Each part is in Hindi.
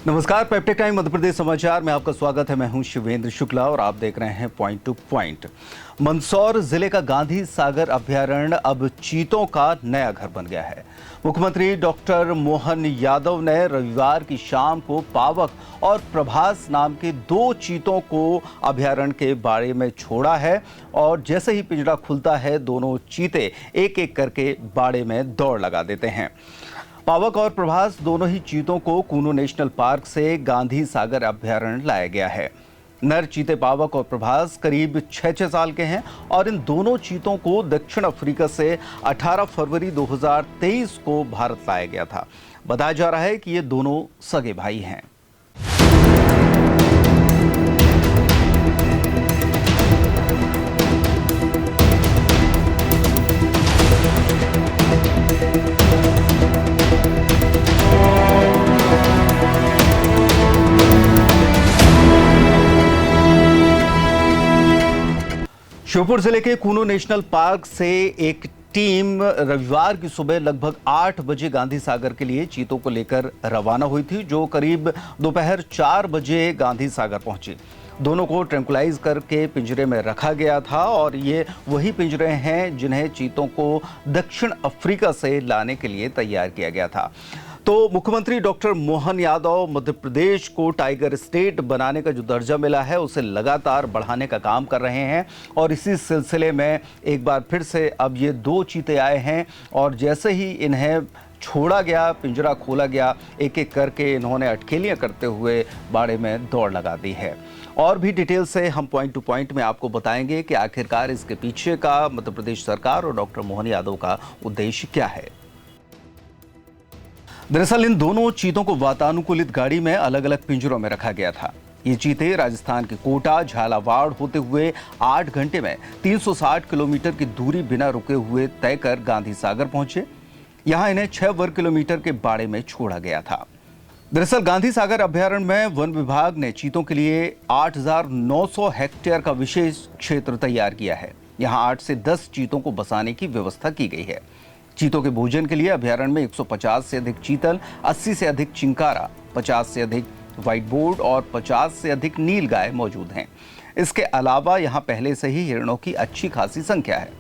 नमस्कार, पेप्टेक टाइम मध्य प्रदेश समाचार में आपका स्वागत है। मैं हूं शिवेंद्र शुक्ला और आप देख रहे हैं पॉइंट टू पॉइंट। मंदसौर जिले का गांधी सागर अभ्यारण्य अब चीतों का नया घर बन गया है। मुख्यमंत्री डॉक्टर मोहन यादव ने रविवार की शाम को पावक और प्रभास नाम के 2 चीतों को अभ्यारण्य के बाड़े में छोड़ा है और जैसे ही पिंजरा खुलता है दोनों चीते एक एक करके बाड़े में दौड़ लगा देते हैं। पावक और प्रभास दोनों ही चीतों को कूनो नेशनल पार्क से गांधी सागर अभ्यारण्य लाया गया है। नर चीते पावक और प्रभास करीब 6 साल के हैं और इन दोनों चीतों को दक्षिण अफ्रीका से 18 फरवरी 2023 को भारत लाया गया था। बताया जा रहा है कि ये दोनों सगे भाई हैं। श्योपुर जिले के कूनो नेशनल पार्क से एक टीम रविवार की सुबह लगभग 8 बजे गांधी सागर के लिए चीतों को लेकर रवाना हुई थी, जो करीब दोपहर 4 बजे गांधी सागर पहुंची। दोनों को ट्रैंकुलाइज करके पिंजरे में रखा गया था और ये वही पिंजरे हैं जिन्हें चीतों को दक्षिण अफ्रीका से लाने के लिए तैयार किया गया था। तो मुख्यमंत्री डॉक्टर मोहन यादव मध्य प्रदेश को टाइगर स्टेट बनाने का जो दर्जा मिला है उसे लगातार बढ़ाने का काम कर रहे हैं और इसी सिलसिले में एक बार फिर से अब ये 2 चीते आए हैं और जैसे ही इन्हें छोड़ा गया, पिंजरा खोला गया, एक एक करके इन्होंने अटखेलियां करते हुए बाड़े में दौड़ लगा दी है। और भी डिटेल से हम पॉइंट टू पॉइंट में आपको बताएंगे कि आखिरकार इसके पीछे का मध्य प्रदेश सरकार और डॉक्टर मोहन यादव का उद्देश्य क्या है। दरअसल इन दोनों चीतों को वातानुकूलित गाड़ी में अलग अलग पिंजरों में रखा गया था। ये चीते राजस्थान के कोटा झालावाड़ होते हुए 8 घंटे में 360 किलोमीटर की दूरी बिना रुके हुए तय कर गांधी सागर पहुंचे। यहां इन्हें 6 वर्ग किलोमीटर के बाड़े में छोड़ा गया था। दरअसल गांधी सागर अभ्यारण्य में वन विभाग ने चीतों के लिए 8,900 हेक्टेयर का विशेष क्षेत्र तैयार किया है। यहाँ 8 से 10 चीतों को बसाने की व्यवस्था की गई है। चीतों के भोजन के लिए अभ्यारण्य में 150 से अधिक चीतल, 80 से अधिक चिंकारा, 50 से अधिक व्हाइट बोर्ड और 50 से अधिक नील गाय मौजूद हैं। इसके अलावा यहां पहले से ही हिरणों की अच्छी खासी संख्या है।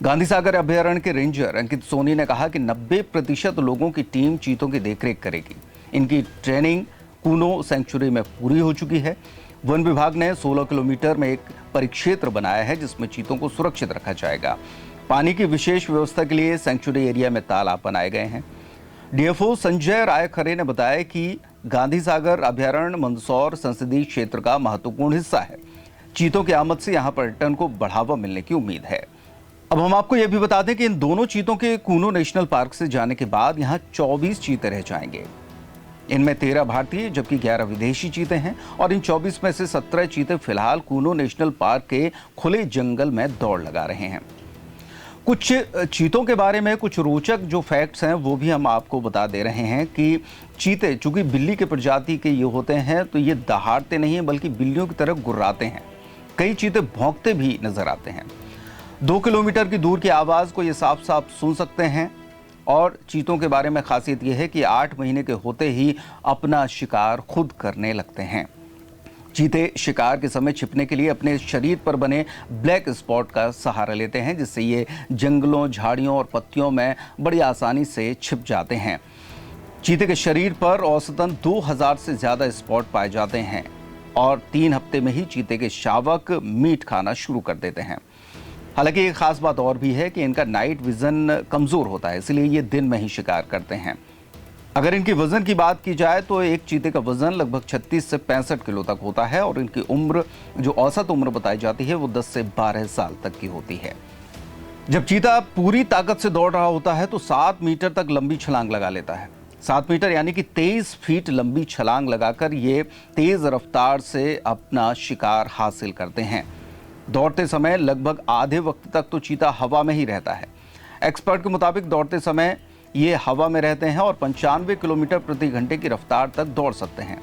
गांधी सागर अभ्यारण्य के रेंजर अंकित सोनी ने कहा कि 90% लोगों की टीम चीतों की देखरेख करेगी। इनकी ट्रेनिंग कूनो सेंचुरी में पूरी हो चुकी है। वन विभाग ने 16 किलोमीटर में एक परिक्षेत्र बनाया है जिसमें चीतों को सुरक्षित रखा जाएगा। पानी की विशेष व्यवस्था के लिए सेंचुरी एरिया में तालाब बनाए गए हैं। डीएफओ संजय राय खरे ने बताया कि गांधी सागर अभ्यारण्य मंदसौर संसदीय क्षेत्र का महत्वपूर्ण हिस्सा है। चीतों की आमद से यहां पर्यटन को बढ़ावा मिलने की उम्मीद है। अब हम आपको यह भी बता दें कि इन दोनों चीतों के कूनो नेशनल पार्क से जाने के बाद यहां 24 चीते रह जाएंगे। इनमें 13 भारतीय जबकि 11 विदेशी चीते हैं और इन 24 में से 17 चीते फिलहाल कूनो नेशनल पार्क के खुले जंगल में दौड़ लगा रहे हैं। कुछ चीतों के बारे में कुछ रोचक जो फैक्ट्स हैं वो भी हम आपको बता दे रहे हैं कि चीते चूंकि बिल्ली के प्रजाति के ये होते हैं तो ये दहाड़ते नहीं हैं बल्कि बिल्लियों की तरह गुर्राते हैं। कई चीते भौंकते भी नजर आते हैं। 2 किलोमीटर की दूर की आवाज़ को ये साफ साफ सुन सकते हैं। और चीतों के बारे में खासियत यह है कि 8 महीने के होते ही अपना शिकार खुद करने लगते हैं। चीते शिकार के समय छिपने के लिए अपने शरीर पर बने ब्लैक स्पॉट का सहारा लेते हैं, जिससे ये जंगलों, झाड़ियों और पत्तियों में बड़ी आसानी से छिप जाते हैं। चीते के शरीर पर औसतन 2000 से ज़्यादा स्पॉट पाए जाते हैं और 3 हफ्ते में ही चीते के शावक मीट खाना शुरू कर देते हैं। हालांकि एक खास बात और भी है कि इनका नाइट विजन कमज़ोर होता है, इसलिए ये दिन में ही शिकार करते हैं। अगर इनकी वजन की बात की जाए तो एक चीते का वजन लगभग 36 से 65 किलो तक होता है और इनकी उम्र जो औसत उम्र बताई जाती है वो 10 से 12 साल तक की होती है। जब चीता पूरी ताकत से दौड़ रहा होता है तो 7 मीटर तक लंबी छलांग लगा लेता है। 7 मीटर यानी कि 23 फीट लंबी छलांग लगाकर ये तेज रफ्तार से अपना शिकार हासिल करते हैं। दौड़ते समय लगभग आधे वक्त तक तो चीता हवा में ही रहता है। एक्सपर्ट के मुताबिक दौड़ते समय ये हवा में रहते हैं और 95 किलोमीटर प्रति घंटे की रफ्तार तक दौड़ सकते हैं।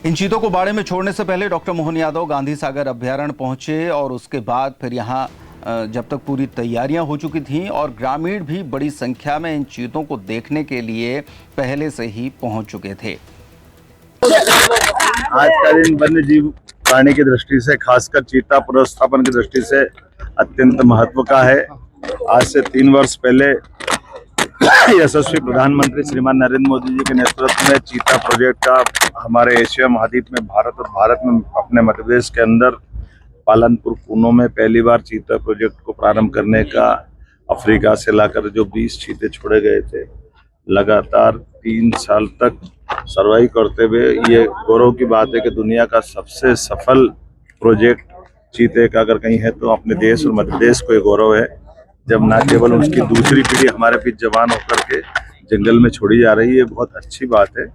इन चीतों को बाड़े में छोड़ने से पहले डॉक्टर मोहन यादव गांधी सागर अभ्यारण्य पहुंचे और उसके बाद फिर यहाँ जब तक पूरी तैयारियां हो चुकी थीं और ग्रामीण भी बड़ी संख्या में इन चीतों को देखने के लिए पहले से ही पहुंच चुके थे। आज का दिन वन्य जीव प्राणी की दृष्टि से, खासकर चीता पुनर्स्थापन की दृष्टि से अत्यंत महत्व का है। आज से 3 वर्ष पहले यशस्वी प्रधानमंत्री श्रीमान नरेंद्र मोदी जी के नेतृत्व में चीता प्रोजेक्ट का हमारे एशिया महाद्वीप में भारत में अपने मध्य प्रदेश के अंदर पालनपुर पूनो में पहली बार चीता प्रोजेक्ट को प्रारंभ करने का, अफ्रीका से लाकर जो 20 चीते छोड़े गए थे, लगातार 3 साल तक सर्वाइव करते हुए, ये गौरव की बात है कि दुनिया का सबसे सफल प्रोजेक्ट चीते का अगर कहीं है तो अपने देश और मध्य प्रदेश को ये गौरव है। जब न केवल उसकी दूसरी पीढ़ी हमारे बीच जवान होकर के जंगल में छोड़ी जा रही है, बहुत अच्छी बात है।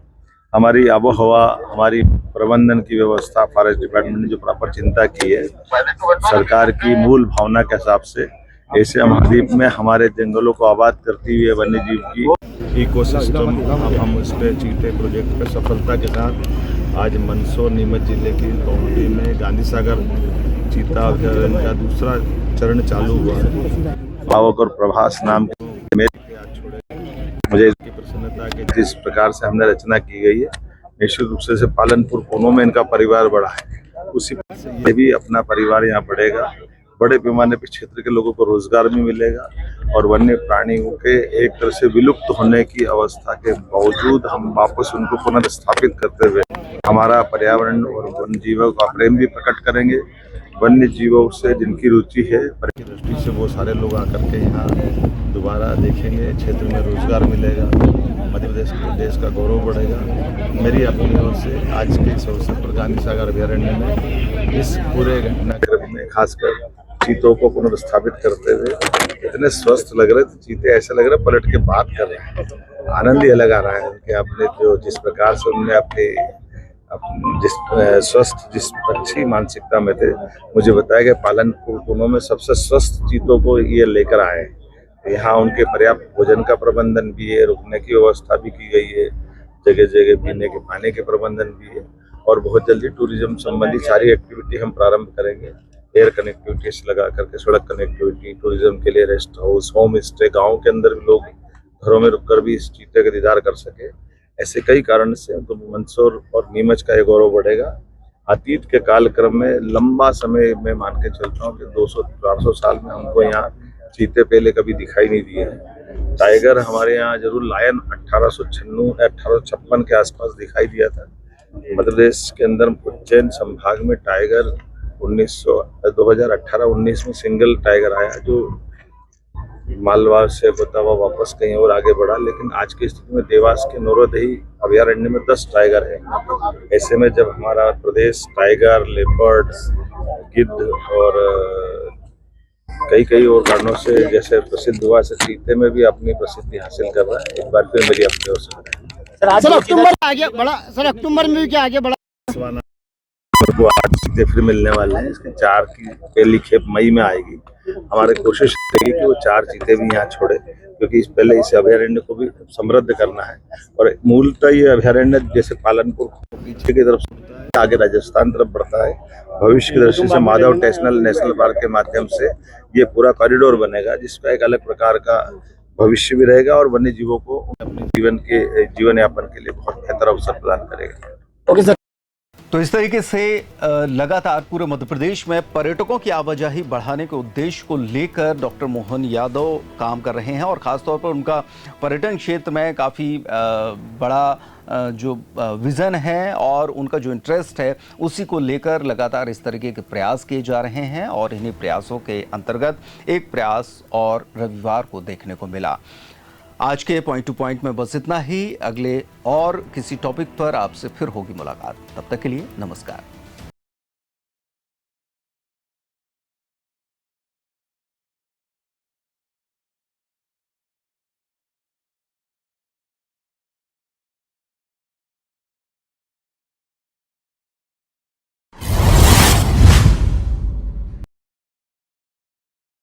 हमारी आबो हवा, हमारी प्रबंधन की व्यवस्था, फॉरेस्ट डिपार्टमेंट ने जो प्रॉपर चिंता की है, सरकार की मूल भावना के हिसाब से एशिया महाद्वीप में हमारे जंगलों को आबाद करती हुई वन्य जीव की इकोसिस्टम, अब हम उस पे चीते प्रोजेक्ट पे सफलता के साथ आज मंदसौर नीमच जिले की बाउंड्री में गांधी सागर चीता अभयारण्य का दूसरा चरण चालू हुआ है। पावक और प्रभास नाम के मुझे इसकी प्रसन्नता के जिस प्रकार से हमने रचना की गई है, निश्चित रूप से पालनपुर पूनो में इनका परिवार बढ़ा है, उसी से ये भी अपना परिवार यहाँ बढ़ेगा। बड़े पैमाने पर क्षेत्र के लोगों को रोजगार भी मिलेगा और वन्य प्राणियों के एक तरह से विलुप्त होने की अवस्था के बावजूद हम वापस उनको पुनर्स्थापित करते हुए हमारा पर्यावरण और वन्य जीवों का प्रेम भी प्रकट करेंगे। वन्य जीवों से जिनकी रुचि है की दृष्टि से वो सारे लोग आकर के यहाँ दोबारा देखेंगे, क्षेत्र में रोजगार मिलेगा, मध्य प्रदेश के देश का गौरव बढ़ेगा। मेरी अपनी ओर से आज के इस अवसर पर गांधी सागर अभयारण्य में इस पूरे घटनाक्रम में खासकर चीतों को पुनर्स्थापित करते हुए इतने स्वस्थ लग रहे थे चीते, ऐसा लग रहा है पलट के बात कर रहे हैं। आनंद ही अलग आ रहा है कि आपने जिस प्रकार से उनने अपने जिस अच्छी मानसिकता में थे, मुझे बताया गया पालनपुर पूनो में सबसे स्वस्थ चीतों को ये लेकर आए। यहाँ उनके पर्याप्त भोजन का प्रबंधन भी है, रुकने की व्यवस्था भी की गई है, जगह जगह पीने के पानी के प्रबंधन भी है और बहुत जल्दी टूरिज्म संबंधी सारी एक्टिविटी हम प्रारंभ करेंगे। एयर कनेक्टिविटी से लगा करके सड़क कनेक्टिविटी, टूरिज्म के लिए रेस्ट हाउस, होम स्टे, गाँव के अंदर भी लोग घरों में रुककर भी इस चीते का दीदार कर सके। ऐसे कई कारण से तो मंदसौर और नीमच का ये गौरव बढ़ेगा। अतीत के कालक्रम में लंबा समय में मान के चलता हूँ कि 200-400 साल में हमको यहाँ चीते पहले कभी दिखाई नहीं दिए हैं। टाइगर हमारे यहाँ जरूर लायन 1856 के आसपास दिखाई दिया था। मध्य प्रदेश के अंदर उज्जैन संभाग में टाइगर 2018-19 में सिंगल टाइगर आया जो मालवा से होता हुआ वापस कहीं और आगे बढ़ा, लेकिन आज की स्थिति में देवास के नौरोदही अभयारण्य में 10 टाइगर है। ऐसे में जब हमारा प्रदेश टाइगर, लेपर्ड, गिद्ध और कई और कारणों से जैसे प्रसिद्ध हुआ, से चीते में भी अपनी प्रसिद्धि हासिल कर रहा है। एक बार फिर मेरी अपनी ओर से सर अक्टूबर में भी क्या आगे बढ़ा को आज चीते फिर मिलने वाले हैं। इसके 4 की पहली खेप मई में आएगी। हमारी कोशिश रहेगी कि वो 4 चीते भी यहाँ छोड़े, क्योंकि पहले इस अभयारण्य को भी समृद्ध करना है। और मूलतः ये अभयारण्य जैसे पालनपुर पीछे की तरफ से आगे राजस्थान तरफ बढ़ता है, भविष्य की दृष्टि से माधव नेशनल पार्क के माध्यम से ये पूरा कॉरिडोर बनेगा, जिसका एक अलग प्रकार का भविष्य भी रहेगा और वन्य जीवों को अपने जीवन यापन के लिए बहुत बेहतर अवसर प्रदान करेगा। Okay sir. तो इस तरीके से लगातार पूरे मध्य प्रदेश में पर्यटकों की आवाजाही बढ़ाने के उद्देश्य को लेकर डॉक्टर मोहन यादव काम कर रहे हैं और ख़ासतौर पर उनका पर्यटन क्षेत्र में काफ़ी बड़ा जो विज़न है और उनका जो इंटरेस्ट है उसी को लेकर लगातार इस तरीके के प्रयास किए जा रहे हैं और इन्हीं प्रयासों के अंतर्गत एक प्रयास और रविवार को देखने को मिला। आज के पॉइंट टू पॉइंट में बस इतना ही। अगले और किसी टॉपिक पर आपसे फिर होगी मुलाकात। तब तक के लिए नमस्कार।